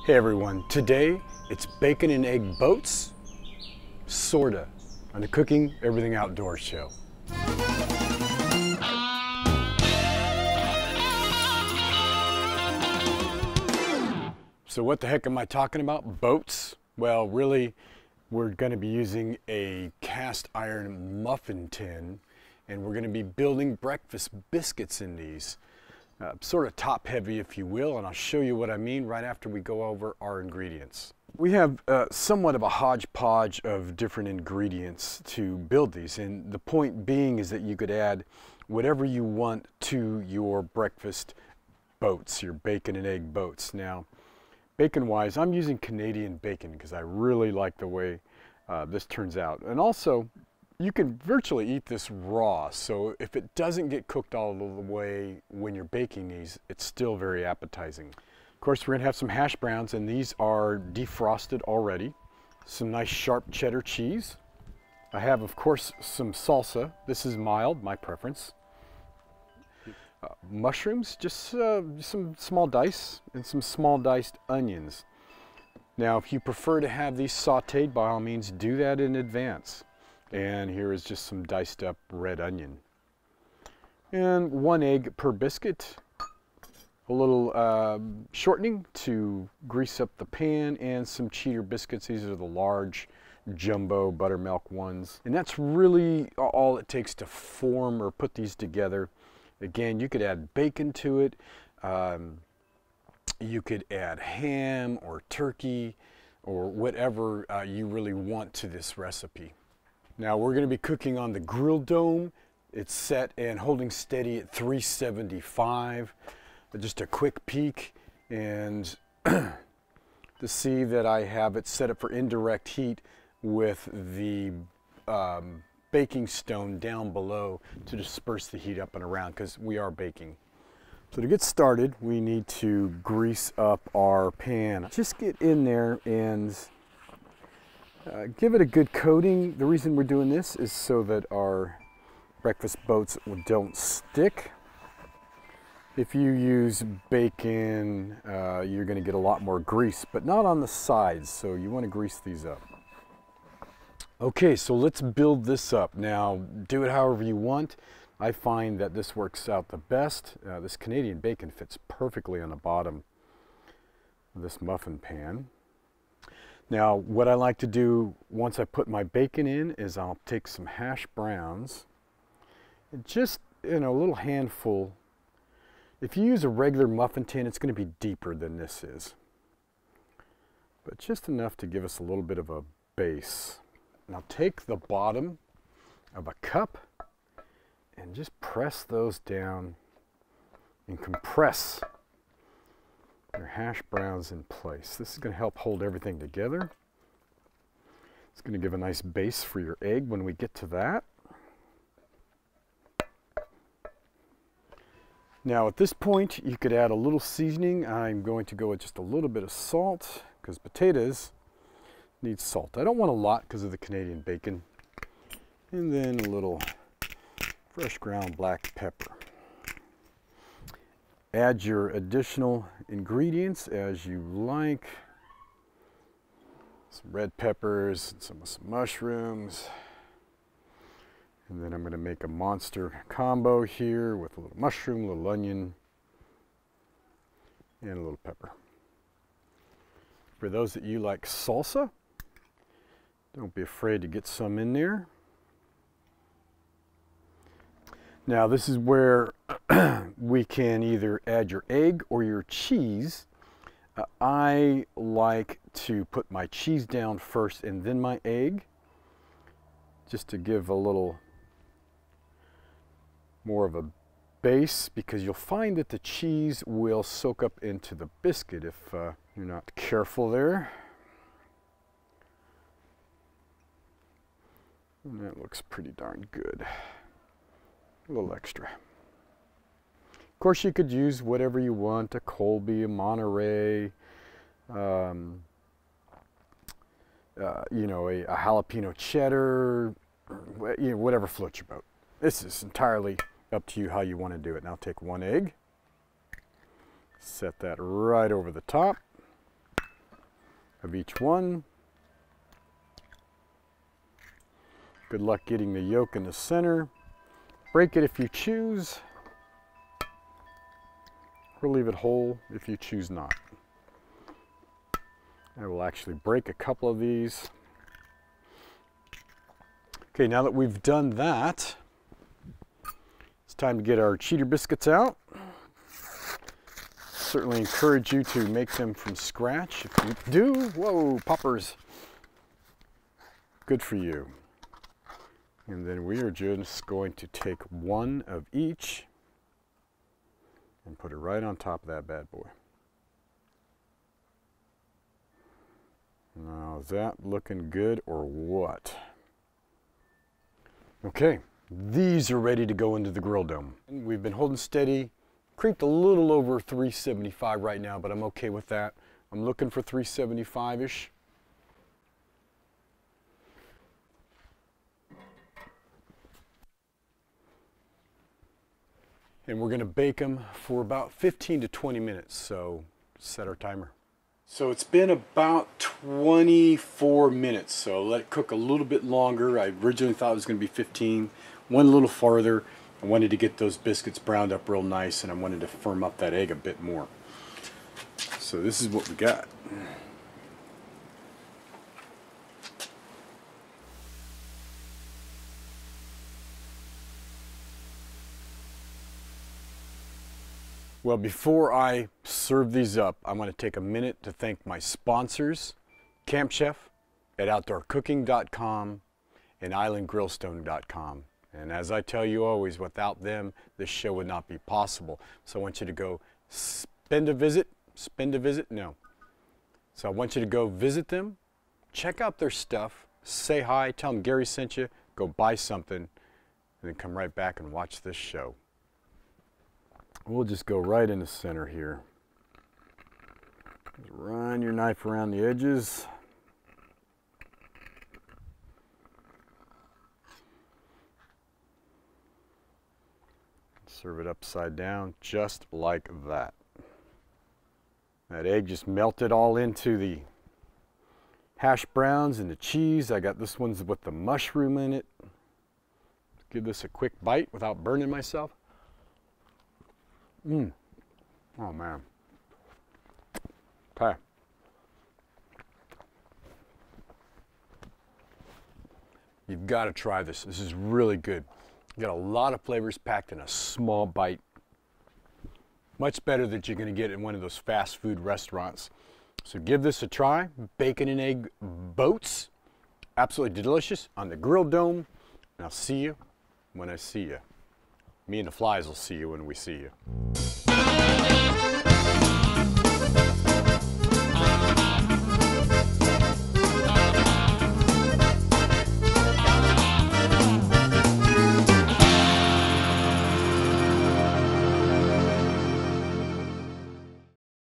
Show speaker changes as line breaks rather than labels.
Hey everyone, today it's bacon and egg boats, sorta, on the Cooking Everything Outdoors show. So what the heck am I talking about? Boats? Well, really, we're going to be using a cast iron muffin tin, and we're going to be building breakfast biscuits in these. Sort of top heavy, if you will, and I'll show you what I mean right after we go over our ingredients. We have somewhat of a hodgepodge of different ingredients to build these, and the point being is that you could add whatever you want to your breakfast boats, your bacon and egg boats. Now, bacon wise, I'm using Canadian bacon because I really like the way this turns out. And also, you can virtually eat this raw, so if it doesn't get cooked all the way when you're baking these, it's still very appetizing. Of course, we're gonna have some hash browns, and these are defrosted already. Some nice sharp cheddar cheese. I have, of course, some salsa. This is mild, my preference. Mushrooms, just some small dice, and some small diced onions. Now, if you prefer to have these sauteed, by all means, do that in advance. And here is just some diced up red onion. And 1 egg per biscuit. A little shortening to grease up the pan, and some cheddar biscuits. These are the large jumbo buttermilk ones. And that's really all it takes to form or put these together. Again, you could add bacon to it. You could add ham or turkey or whatever you really want to this recipe. Now we're going to be cooking on the Grill Dome. It's set and holding steady at 375. Just a quick peek, and to see that I have it set up for indirect heat with the baking stone down below to disperse the heat up and around, because we are baking. So to get started, we need to grease up our pan. Just get in there and give it a good coating. The reason we're doing this is so that our breakfast boats don't stick. If you use bacon, you're going to get a lot more grease, but not on the sides, so you want to grease these up. Okay, so let's build this up. Now, do it however you want. I find that this works out the best. This Canadian bacon fits perfectly on the bottom of this muffin pan. Now, what I like to do once I put my bacon in is I'll take some hash browns, and just, a little handful. If you use a regular muffin tin, it's going to be deeper than this is, but just enough to give us a little bit of a base. Now take the bottom of a cup and just press those down and compress your hash browns in place. This is going to help hold everything together. It's going to give a nice base for your egg when we get to that. Now at this point, you could add a little seasoning. I'm going to go with just a little bit of salt, because potatoes need salt. I don't want a lot because of the Canadian bacon. And then a little fresh ground black pepper. Add your additional ingredients as you like. Some red peppers, and some mushrooms. And then I'm going to make a monster combo here with a little mushroom, a little onion, and a little pepper. For those that you like salsa, don't be afraid to get some in there. Now this is where we can either add your egg or your cheese. I like to put my cheese down first and then my egg, just to give a little more of a base, because you'll find that the cheese will soak up into the biscuit if you're not careful there. And that looks pretty darn good. A little extra. Of course, you could use whatever you want, a Colby, a Monterey, a jalapeno cheddar, whatever floats your boat. This is entirely up to you how you want to do it. Now take 1 egg, set that right over the top. of each one. Good luck getting the yolk in the center. Break it if you choose, or leave it whole if you choose not. I will actually break a couple of these. Okay, now that we've done that, it's time to get our cheater biscuits out. Certainly encourage you to make them from scratch. If you do, whoa, poppers, good for you. And then we are just going to take one of each and put it right on top of that bad boy. Now, is that looking good or what? Okay, these are ready to go into the Grill Dome. We've been holding steady, creeped a little over 375 right now, but I'm okay with that. I'm looking for 375-ish. And we're gonna bake them for about 15 to 20 minutes, so set our timer. So it's been about 24 minutes, so let it cook a little bit longer. I originally thought it was gonna be 15, went a little farther. I wanted to get those biscuits browned up real nice, and I wanted to firm up that egg a bit more. So this is what we got. Well, before I serve these up, I'm going to take a minute to thank my sponsors, Camp Chef at OutdoorCooking.com and IslandGrillstone.com. And as I tell you always, without them, this show would not be possible. So I want you to go spend a visit? No. So I want you to go visit them, check out their stuff, say hi, tell them Gary sent you, go buy something, and then come right back and watch this show. We'll just go right in the center here. Just run your knife around the edges. Serve it upside down, just like that. That egg just melted all into the hash browns and the cheese. I got this one's with the mushroom in it. Give this a quick bite without burning myself. Oh man. Okay. You've got to try this. This is really good. You got a lot of flavors packed in a small bite. Much better than you're going to get in one of those fast food restaurants. So give this a try. Bacon and egg boats. Absolutely delicious on the Grill Dome. And I'll see you when I see you. Me and the flies will see you when we see you.